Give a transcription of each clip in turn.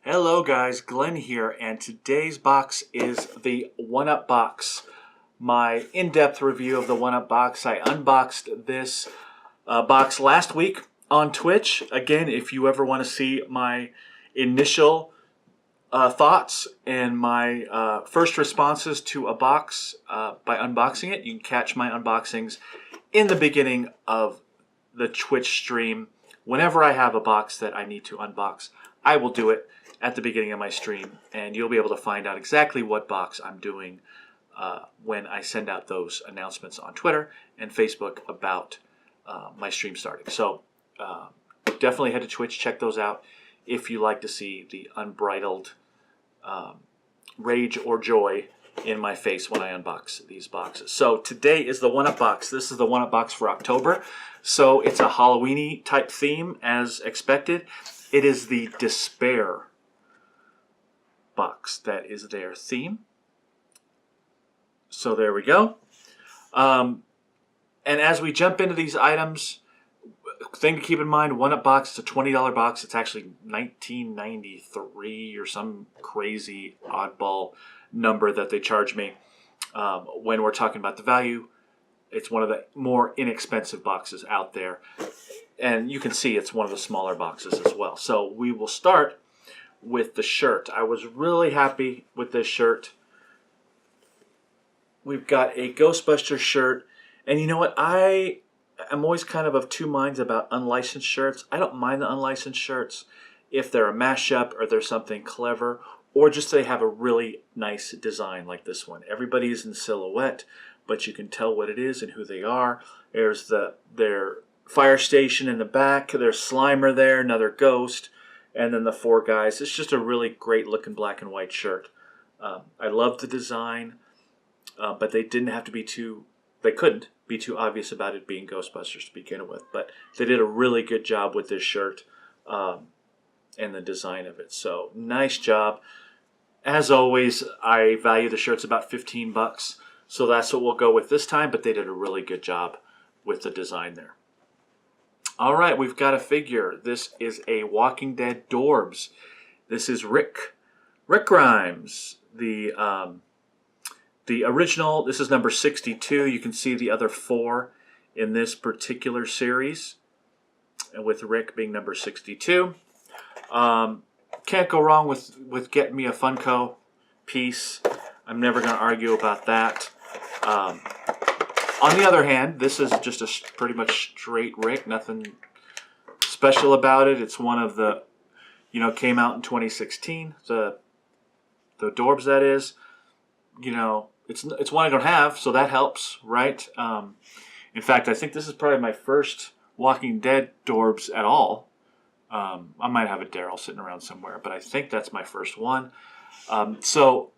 Hello guys, Glenn here, and today's box is the 1-Up box. My in-depth review of the 1-Up box. I unboxed this box last week on Twitch. Again, if you ever want to see my initial thoughts and my first responses to a box by unboxing it, you can catch my unboxings in the beginning of the Twitch stream. Whenever I have a box that I need to unbox, I will do it at the beginning of my stream, and you'll be able to find out exactly what box I'm doing when I send out those announcements on Twitter and Facebook about my stream starting. So definitely head to Twitch, check those out if you like to see the unbridled rage or joy in my face when I unbox these boxes. So today is the 1-Up box. This is the 1-Up box for October. So it's a Halloween-y type theme as expected. It is the Despair box. That is their theme. So there we go. And as we jump into these items, thing to keep in mind, 1-Up box is a $20 box. It's actually $19.93 or some crazy oddball number that they charge me. When we're talking about the value, it's one of the more inexpensive boxes out there. And you can see it's one of the smaller boxes as well. So we will start with the shirt. I was really happy with this shirt. We've got a Ghostbusters shirt. And you know what? I am always kind of two minds about unlicensed shirts. I don't mind the unlicensed shirts if they're a mashup or there's something clever, or just they have a really nice design like this one. Everybody's in silhouette, but you can tell what it is and who they are. There's their fire station in the back. There's Slimer there, another ghost, and then the four guys. It's just a really great looking black and white shirt. I love the design, but they didn't have to be they couldn't be too obvious about it being Ghostbusters to begin with. But they did a really good job with this shirt and the design of it. So nice job. As always, I value the shirts about 15 bucks. So that's what we'll go with this time, but they did a really good job with the design there. All right, we've got a figure. This is a Walking Dead Dorbs. This is Rick Grimes, the original. This is number 62. You can see the other 4 in this particular series, and with Rick being number 62. Can't go wrong with getting me a Funko piece. I'm never going to argue about that. On the other hand, this is just a pretty much straight Rick. Nothing special about it. It's one of the, came out in 2016. The Dorbs, that is. It's one I don't have, so that helps, right? In fact, I think this is probably my first Walking Dead Dorbs at all. I might have a Daryl sitting around somewhere, but I think that's my first one. So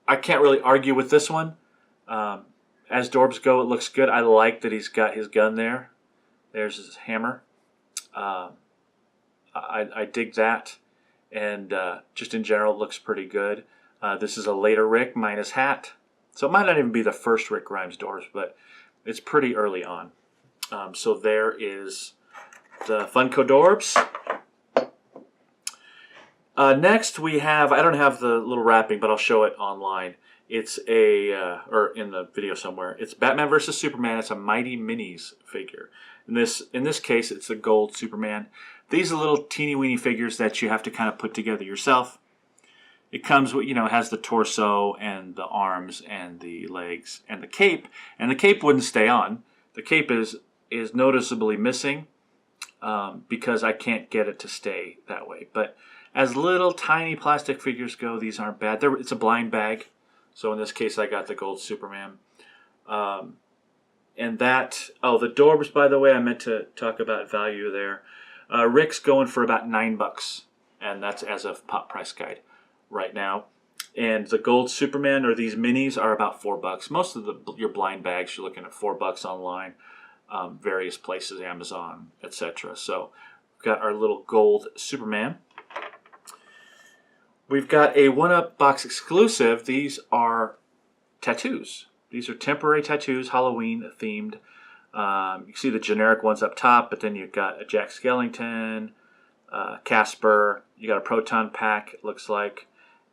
I can't really argue with this one. As Dorbs go, it looks good. I like that he's got his gun there. There's his hammer. I dig that. And just in general, it looks pretty good. This is a later Rick minus hat. So it might not even be the first Rick Grimes Dorbs, but it's pretty early on. So there is the Funko Dorbs. Next we have, I don't have the little wrapping, but I'll show it online. It's or in the video somewhere. It's Batman vs. Superman. It's a Mighty Minis figure. In this case, it's the gold Superman. These are little teeny weeny figures that you have to kind of put together yourself. It comes with, has the torso and the arms and the legs and the cape. And the cape wouldn't stay on. The cape is noticeably missing because I can't get it to stay that way. But as little tiny plastic figures go, these aren't bad. It's a blind bag. So in this case, I got the gold Superman. And that, the Dorbs, by the way, I meant to talk about value there. Rick's going for about $9, and that's as of Pop Price Guide right now. And the gold Superman, or these minis, are about $4. Most of your blind bags, you're looking at $4 online, various places, Amazon, etc. So we've got our little gold Superman. We've got a 1-Up box exclusive. These are tattoos. These are temporary tattoos, Halloween themed. You see the generic ones up top, but then you've got a Jack Skellington, Casper. You got a proton pack, it looks like,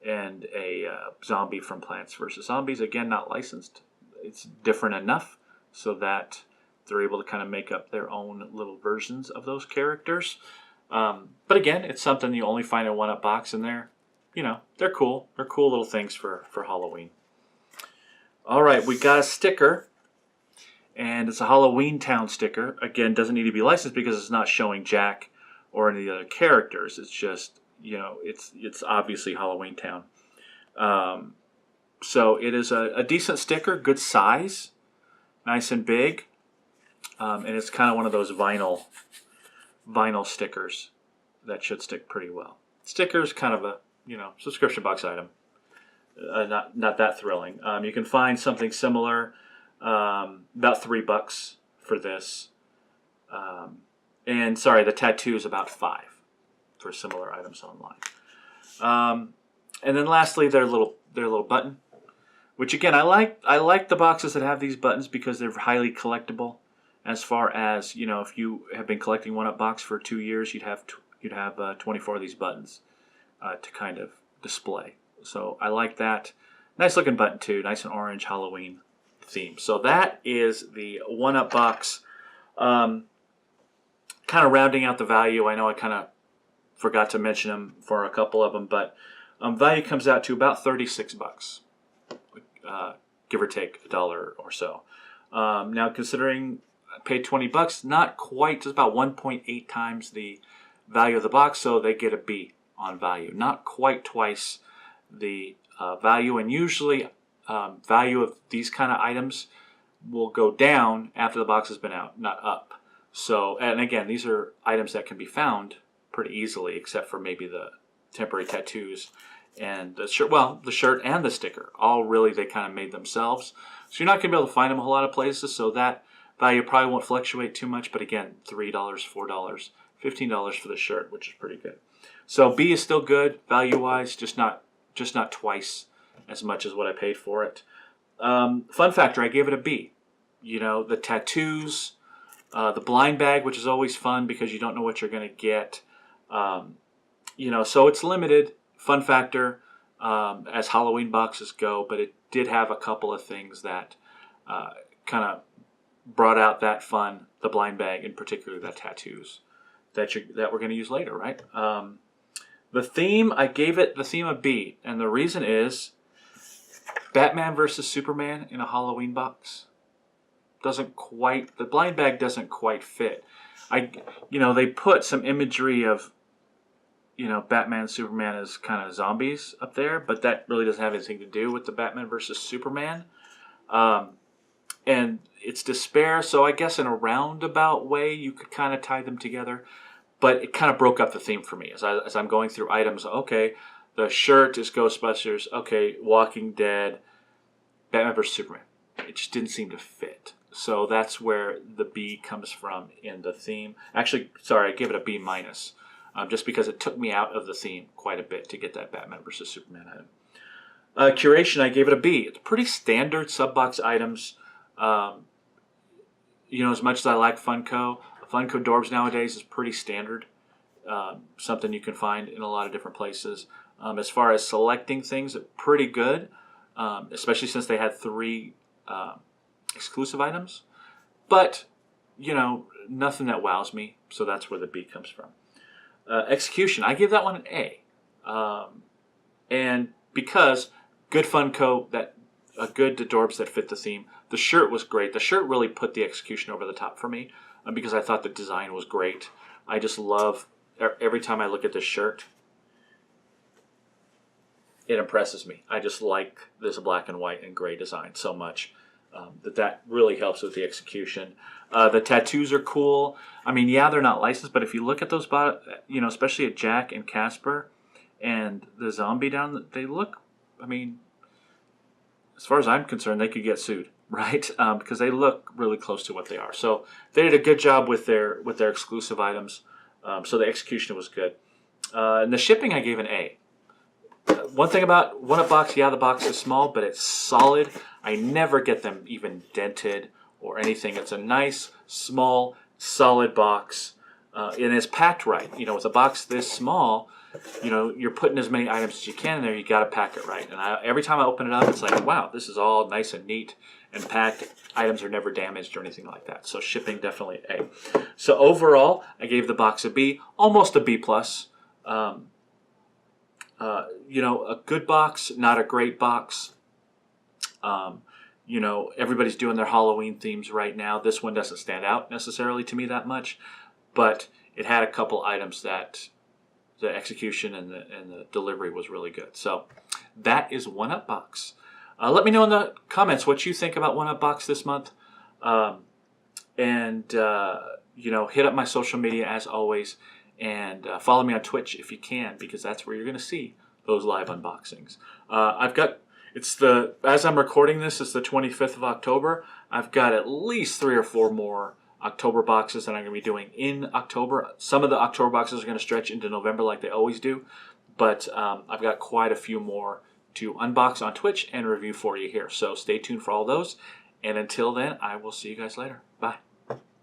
and a zombie from Plants vs. Zombies. Again, not licensed. It's different enough so that they're able to kind of make up their own little versions of those characters. But again, it's something you only find in a one-up box, and they're cool. They're cool little things for Halloween. All right, we got a sticker, and it's a Halloween Town sticker. Again, doesn't need to be licensed because it's not showing Jack or any of the other characters. It's just, it's obviously Halloween Town. So it is a decent sticker, good size, nice and big, and it's kind of one of those vinyl stickers that should stick pretty well. Stickers, kind of a subscription box item. Not that thrilling. You can find something similar, about $3 for this. And sorry, the tattoo is about $5 for similar items online. And then lastly, their little button, which again I like the boxes that have these buttons because they're highly collectible. As far as if you have been collecting one-up box for 2 years, you'd have 24 of these buttons to kind of display. So I like that. Nice looking button too. Nice and orange Halloween theme. So that is the one-up box. Kind of rounding out the value. I know I kind of forgot to mention them for a couple of them, but value comes out to about $36, give or take $1 or so. Now considering I paid $20, not quite, it's about 1.8 times the value of the box, so they get a B on value. Not quite twice the value, and usually value of these kind of items will go down after the box has been out, not up. So, and again, these are items that can be found pretty easily, except for maybe the temporary tattoos and the shirt. Well, the shirt and the sticker, all really they kind of made themselves. So you're not going to be able to find them a whole lot of places. So that value probably won't fluctuate too much. But again, $3, $4, $15 for the shirt, which is pretty good. So B is still good value-wise, just not twice as much as what I paid for it. Fun factor, I gave it a B. The tattoos. The blind bag, which is always fun because you don't know what you're going to get. So it's limited. Fun factor as Halloween boxes go, but it did have a couple of things that kind of brought out that fun. The blind bag, in particular, the tattoos that we're going to use later, right? The theme, I gave it the theme a B, and the reason is Batman versus Superman in a Halloween box. The blind bag doesn't quite fit. They put some imagery of, Batman, Superman as kind of zombies up there, but that really doesn't have anything to do with the Batman versus Superman. And it's despair, so I guess in a roundabout way you could kind of tie them together, but it kind of broke up the theme for me as I'm going through items. Okay, the shirt is Ghostbusters. Okay, Walking Dead, Batman versus Superman. It just didn't seem to fit. So that's where the B comes from in the theme. Actually, sorry, I gave it a B minus, just because it took me out of the theme quite a bit to get that Batman versus Superman item. Curation, I gave it a B. It's pretty standard sub-box items. As much as I like Funko Dorbs nowadays is pretty standard. Something you can find in a lot of different places. As far as selecting things, pretty good, especially since they had 3 exclusive items, but nothing that wows me, so that's where the B comes from. Execution, I give that one an A, and because good Funko, good Dorbs that fit the theme. The shirt was great. The shirt really put the execution over the top for me, because I thought the design was great. I just love, every time I look at this shirt, it impresses me. I just like this black and white and gray design so much. That really helps with the execution. The tattoos are cool. They're not licensed, but if you look at those, especially at Jack and Casper and the zombie down, they look, as far as I'm concerned, they could get sued, right? Because they look really close to what they are. So they did a good job with their exclusive items. So the execution was good. And the shipping, I gave an A. One thing about one-up box, the box is small, but it's solid. I never get them even dented or anything. It's a nice, small, solid box. and it's packed right. You know, with a box this small, you know, you're putting as many items as you can in there. You got to pack it right. And every time I open it up, it's like, wow, this is all nice and neat and packed. Items are never damaged or anything like that. So shipping, definitely A. So overall, I gave the box a B, almost a B plus. You know, a good box, not a great box. You know, everybody's doing their Halloween themes right now. This one doesn't stand out necessarily to me that much, but it had a couple items that the execution and the delivery was really good. So that is One Up Box. Let me know in the comments what you think about One Up Box this month. You know, hit up my social media as always, and follow me on Twitch if you can, because that's where you're going to see those live unboxings. As I'm recording this, it's the 25th of October. I've got at least 3 or 4 more October boxes that I'm going to be doing in October. Some of the October boxes are going to stretch into November like they always do, but I've got quite a few more to unbox on Twitch and review for you here. So stay tuned for all those, and until then, I will see you guys later. Bye.